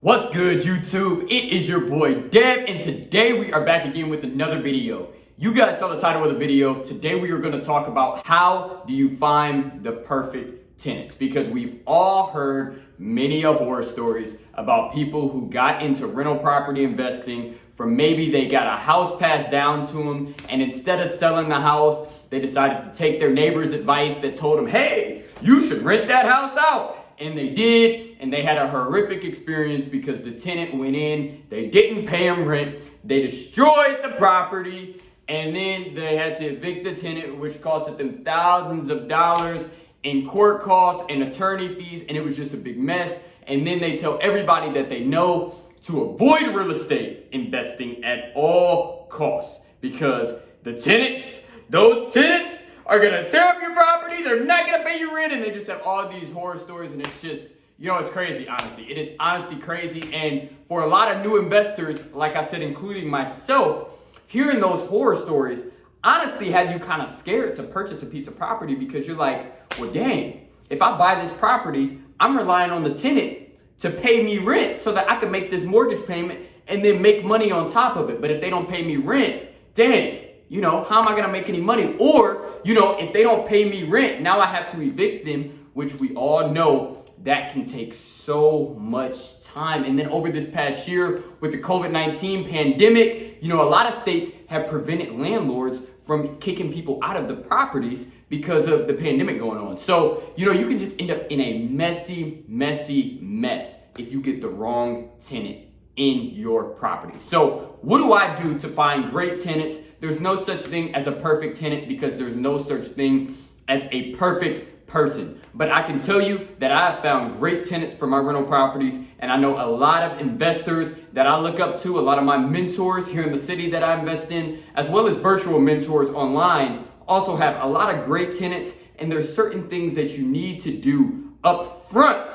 What's good, YouTube? It is your boy Dev, and today we are back again with another video. You guys saw the title of the video. Today we are going to talk about how do you find the perfect tenants, because we've all heard many horror stories about people who got into rental property investing from maybe they got a house passed down to them, and instead of selling the house, they decided to take their neighbor's advice that told them, hey, you should rent that house out. And they did, and they had a horrific experience because the tenant went in, they didn't pay them rent, they destroyed the property, and then they had to evict the tenant, which costed them thousands of dollars in court costs and attorney fees, and it was just a big mess. And then they tell everybody that they know to avoid real estate investing at all costs because the tenants, those tenants, are gonna tear up your property, they're not gonna pay you rent, and they just have all these horror stories, and it's just, it's crazy, honestly. It is honestly crazy, and for a lot of new investors, like I said, including myself, hearing those horror stories honestly have you kind of scared to purchase a piece of property because you're like, well, dang, if I buy this property, I'm relying on the tenant to pay me rent so that I can make this mortgage payment and then make money on top of it. But if they don't pay me rent, dang, how am I gonna make any money? Or, if they don't pay me rent, now I have to evict them, which we all know that can take so much time. And then over this past year with the COVID-19 pandemic, a lot of states have prevented landlords from kicking people out of the properties because of the pandemic going on. So, you can just end up in a messy mess if you get the wrong tenant in your property. So what do I do to find great tenants? There's no such thing as a perfect tenant because there's no such thing as a perfect person. But I can tell you that I have found great tenants for my rental properties, and I know a lot of investors that I look up to, a lot of my mentors here in the city that I invest in, as well as virtual mentors online, also have a lot of great tenants, and there's certain things that you need to do up front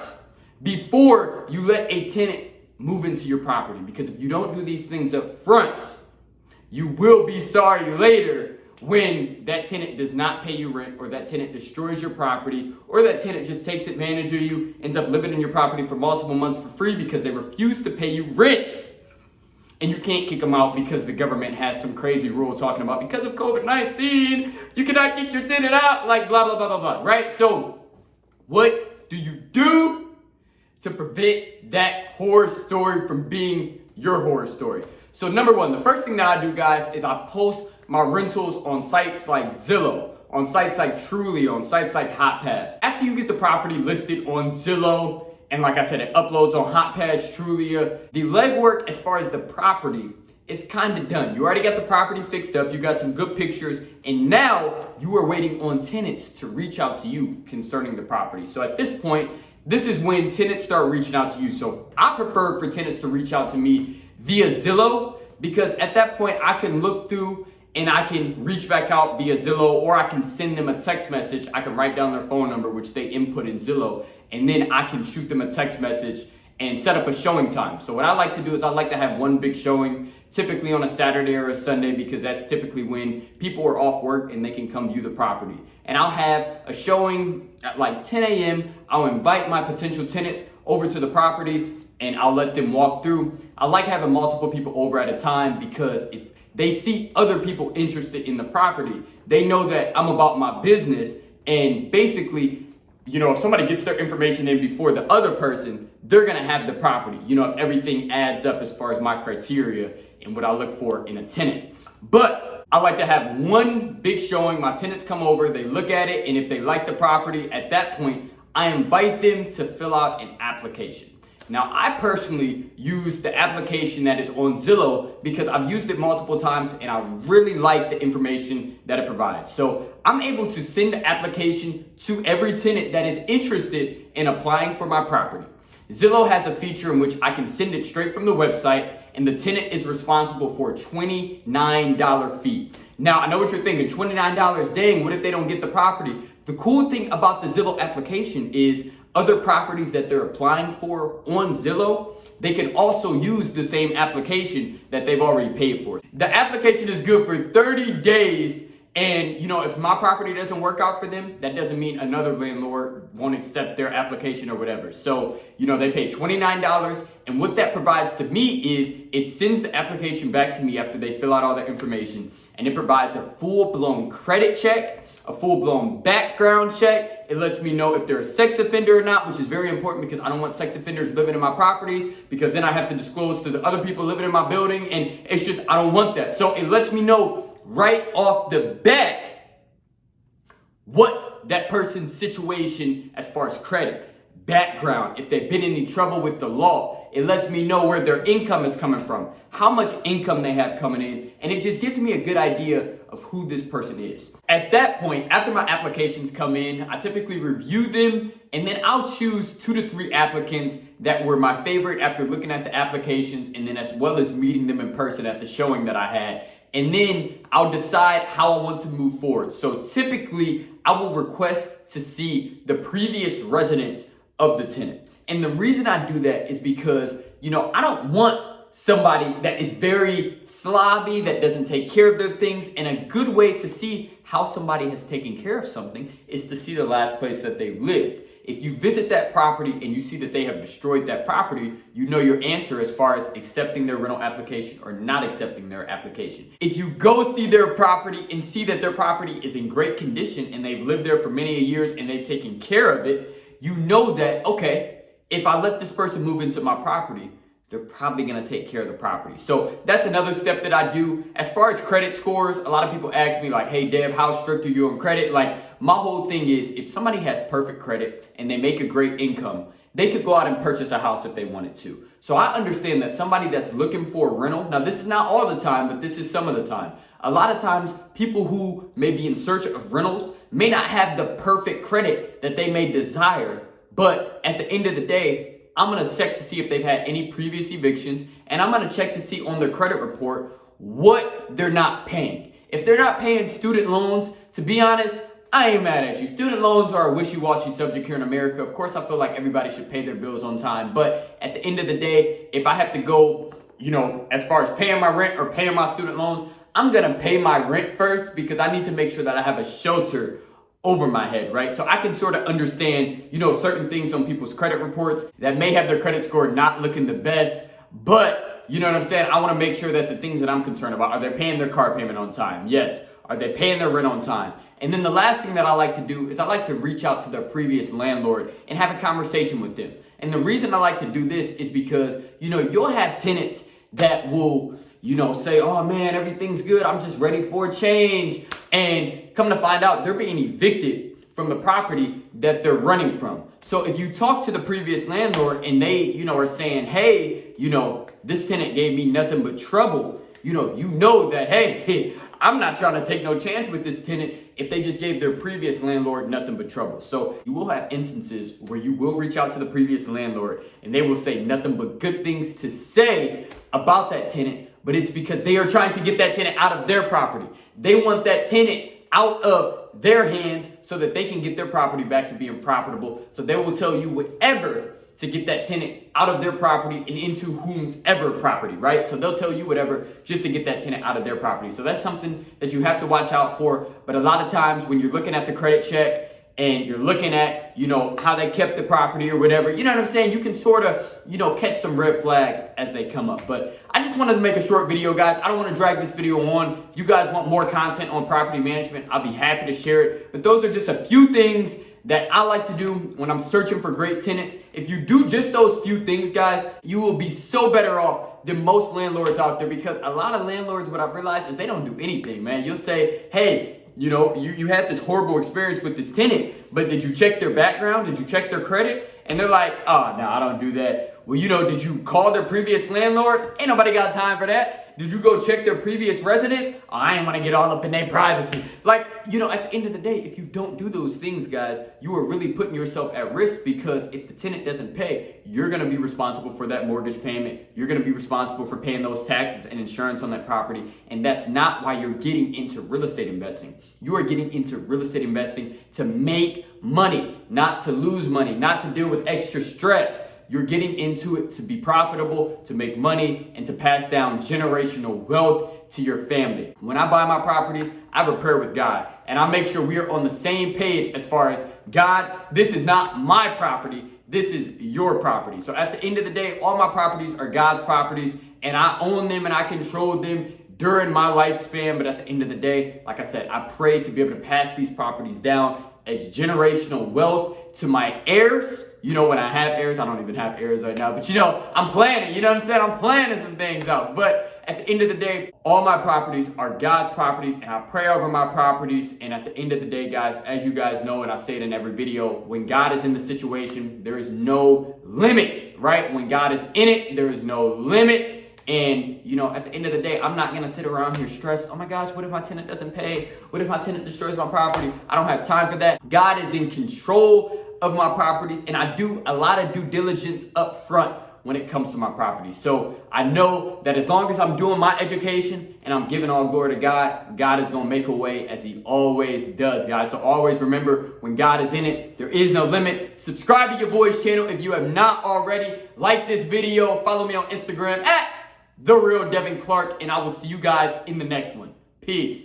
before you let a tenant move into your property, because if you don't do these things up front, you will be sorry later when that tenant does not pay you rent, or that tenant destroys your property, or that tenant just takes advantage of you, ends up living in your property for multiple months for free because they refuse to pay you rent. And you can't kick them out because the government has some crazy rule talking about because of COVID-19, you cannot kick your tenant out, like blah, blah, blah, blah, blah, right? So what do you do to prevent that horror story from being your horror story? So number one, the first thing that I do, guys, is I post my rentals on sites like Zillow, on sites like Trulia, on sites like HotPads. After you get the property listed on Zillow, and like I said, it uploads on HotPads, Trulia, the legwork as far as the property is kind of done. You already got the property fixed up, you got some good pictures, and now you are waiting on tenants to reach out to you concerning the property. So at this point, this is when tenants start reaching out to you. So I prefer for tenants to reach out to me via Zillow, because at that point I can look through and I can reach back out via Zillow, or I can send them a text message. I can write down their phone number, which they input in Zillow, and then I can shoot them a text message and set up a showing time. So what I like to do is I like to have one big showing, typically on a Saturday or a Sunday, because that's typically when people are off work and they can come view the property. And I'll have a showing at like 10 a.m. I'll invite my potential tenants over to the property and I'll let them walk through. I like having multiple people over at a time because if they see other people interested in the property, they know that I'm about my business, and basically, if somebody gets their information in before the other person, they're gonna have the property, if everything adds up as far as my criteria and what I look for in a tenant. But I like to have one big showing, my tenants come over, they look at it, and if they like the property, at that point, I invite them to fill out an application. Now, I personally use the application that is on Zillow because I've used it multiple times and I really like the information that it provides. So I'm able to send the application to every tenant that is interested in applying for my property. Zillow has a feature in which I can send it straight from the website, and the tenant is responsible for a $29 fee. Now, I know what you're thinking, $29, dang, what if they don't get the property? The cool thing about the Zillow application is other properties that they're applying for on Zillow, they can also use the same application that they've already paid for. The application is good for 30 days And, if my property doesn't work out for them, that doesn't mean another landlord won't accept their application or whatever. So, they pay $29. And what that provides to me is it sends the application back to me after they fill out all the information. And it provides a full-blown credit check, a full-blown background check. It lets me know if they're a sex offender or not, which is very important because I don't want sex offenders living in my properties, because then I have to disclose to the other people living in my building. And it's just, I don't want that. So it lets me know right off the bat what that person's situation as far as credit, background, if they've been in any trouble with the law. It lets me know where their income is coming from, how much income they have coming in, and it just gives me a good idea of who this person is. At that point, after my applications come in, I typically review them, and then I'll choose 2 to 3 applicants that were my favorite after looking at the applications, and then as well as meeting them in person at the showing that I had. And then I'll decide how I want to move forward. So typically, I will request to see the previous residence of the tenant. And the reason I do that is because, I don't want somebody that is very slobby, that doesn't take care of their things. And a good way to see how somebody has taken care of something is to see the last place that they lived. If you visit that property and you see that they have destroyed that property, you know your answer as far as accepting their rental application or not accepting their application. If you go see their property and see that their property is in great condition and they've lived there for many years and they've taken care of it, you know that, okay, if I let this person move into my property, they're probably gonna take care of the property. So that's another step that I do. As far as credit scores, a lot of people ask me like, hey Dev, how strict are you on credit? Like, my whole thing is, if somebody has perfect credit and they make a great income, they could go out and purchase a house if they wanted to. So I understand that somebody that's looking for a rental, now this is not all the time, but this is some of the time. A lot of times, people who may be in search of rentals may not have the perfect credit that they may desire, but at the end of the day, I'm gonna check to see if they've had any previous evictions, and I'm gonna check to see on their credit report what they're not paying. If they're not paying student loans, to be honest, I ain't mad at you. Student loans are a wishy-washy subject here in America. Of course, I feel like everybody should pay their bills on time, but at the end of the day, if I have to go, as far as paying my rent or paying my student loans, I'm gonna pay my rent first because I need to make sure that I have a shelter over my head, right? So I can sort of understand, certain things on people's credit reports that may have their credit score not looking the best, but you know what I'm saying? I want to make sure that the things that I'm concerned about, are they paying their car payment on time? Yes. Are they paying their rent on time? And then the last thing that I like to do is I like to reach out to their previous landlord and have a conversation with them. And the reason I like to do this is because, you'll have tenants that will, say, oh man, everything's good, I'm just ready for a change. And come to find out, they're being evicted from the property that they're running from. So if you talk to the previous landlord and they, are saying, hey, this tenant gave me nothing but trouble, you know that, hey, I'm not trying to take no chance with this tenant if they just gave their previous landlord nothing but trouble. So you will have instances where you will reach out to the previous landlord and they will say nothing but good things to say about that tenant, but it's because they are trying to get that tenant out of their property. They want that tenant out of their hands so that they can get their property back to being profitable. So they will tell you whatever to get that tenant out of their property and into whomsoever property, right? So they'll tell you whatever just to get that tenant out of their property. So that's something that you have to watch out for. But a lot of times when you're looking at the credit check and you're looking at, how they kept the property or whatever, you know what I'm saying? You can sort of, catch some red flags as they come up. But I just wanted to make a short video, guys. I don't want to drag this video on. If you guys want more content on property management, I'll be happy to share it. But those are just a few things that I like to do when I'm searching for great tenants. If you do just those few things, guys, you will be so better off than most landlords out there, because a lot of landlords, what I've realized is they don't do anything, man. You'll say, hey, you had this horrible experience with this tenant, but did you check their background? Did you check their credit? And they're like, oh, no, I don't do that. Well, did you call their previous landlord? Ain't nobody got time for that. Did you go check their previous residence? Oh, I ain't want to get all up in their privacy. Like, at the end of the day, if you don't do those things, guys, you are really putting yourself at risk, because if the tenant doesn't pay, you're going to be responsible for that mortgage payment. You're going to be responsible for paying those taxes and insurance on that property. And that's not why you're getting into real estate investing. You are getting into real estate investing to make money, not to lose money, not to deal with extra stress. you're getting into it to be profitable, to make money, and to pass down generational wealth to your family. When I buy my properties, I have a prayer with God, and I make sure we are on the same page as far as, God, this is not my property, this is your property. So at the end of the day, all my properties are God's properties, and I own them and I control them during my lifespan. But at the end of the day, like I said, I pray to be able to pass these properties down as generational wealth to my heirs. You know, when I have heirs, I don't even have heirs right now, but I'm planning, you know what I'm saying? I'm planning some things out. But at the end of the day, all my properties are God's properties, and I pray over my properties. And at the end of the day, guys, as you guys know, and I say it in every video, when God is in the situation, there is no limit, right? When God is in it, there is no limit. And, at the end of the day, I'm not going to sit around here stressed. Oh my gosh, what if my tenant doesn't pay? What if my tenant destroys my property? I don't have time for that. God is in control of my properties, and I do a lot of due diligence up front when it comes to my properties. So I know that as long as I'm doing my education and I'm giving all glory to God, God is going to make a way, as he always does, guys. So always remember, when God is in it, there is no limit. Subscribe to your boy's channel if you have not already. Like this video. Follow me on Instagram at The Real Devin Clark, and I will see you guys in the next one. Peace.